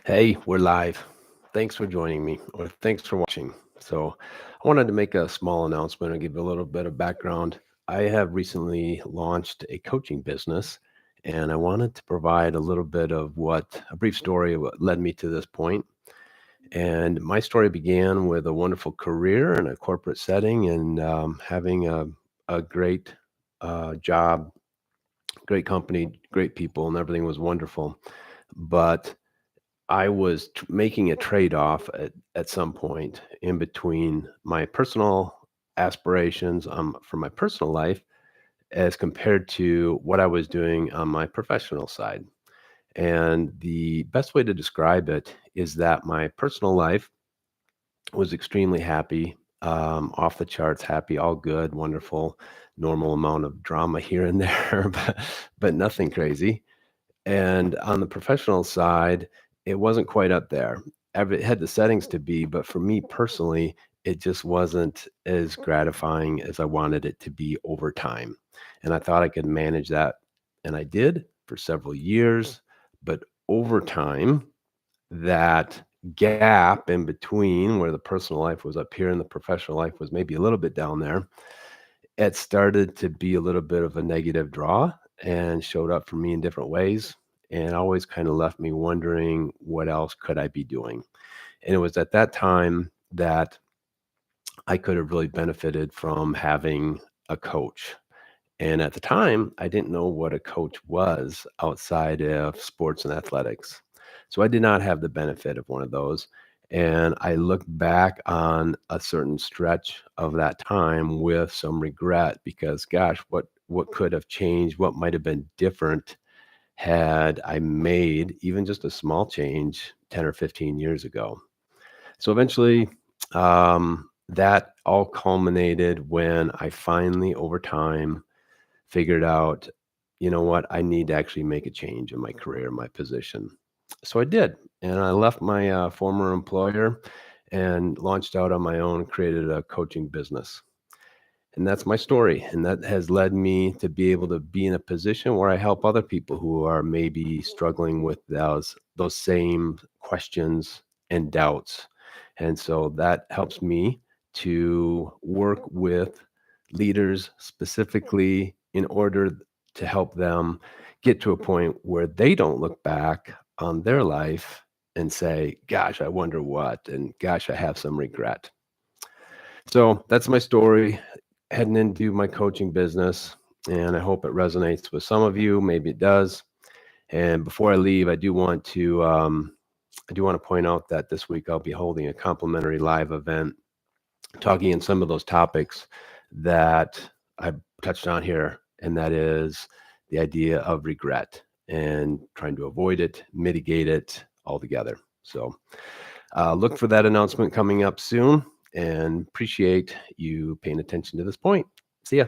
Hey, we're live. Thanks for joining me, or thanks for watching. So, I wanted to make a small announcement and give a little bit of background. I have recently launched a coaching business, and I wanted to provide a little bit of a brief story of what led me to this point. And my story began with a wonderful career in a corporate setting and having a great job, great company, great people, and everything was wonderful. But I was making a trade-off at some point in between my personal aspirations for my personal life as compared to what I was doing on my professional side. And the best way to describe it is that my personal life was extremely happy, off the charts happy, all good, wonderful, normal amount of drama here and there, but nothing crazy. And on the professional side, it wasn't quite up there. It had the settings to be, but for me personally, it just wasn't as gratifying as I wanted it to be over time. And I thought I could manage that, and I did for several years. But over time, that gap in between where the personal life was up here and the professional life was maybe a little bit down there, it started to be a little bit of a negative draw and showed up for me in different ways, and always kind of left me wondering what else could I be doing. And it was at that time that I could have really benefited from having a coach. And at the time, I didn't know what a coach was outside of sports and athletics. So I did not have the benefit of one of those. And I look back on a certain stretch of that time with some regret because gosh, what could have changed? What might have been different had I made even just a small change 10 or 15 years ago? So eventually, that all culminated when I finally, over time, figured out, you know what, I need to actually make a change in my career, my position. So I did, and I left my former employer and launched out on my own, created a coaching business. And that's my story. And that has led me to be able to be in a position where I help other people who are maybe struggling with those same questions and doubts. And so that helps me to work with leaders specifically in order to help them get to a point where they don't look back on their life and say, gosh, I wonder what, and gosh, I have some regret. So that's my story heading into my coaching business, and I hope it resonates with some of you. Maybe it does. And before I leave, I do want to point out that this week I'll be holding a complimentary live event, talking in some of those topics that I touched on here, and that is the idea of regret and trying to avoid it, mitigate it altogether. So look for that announcement coming up soon, and appreciate you paying attention to this point. See ya.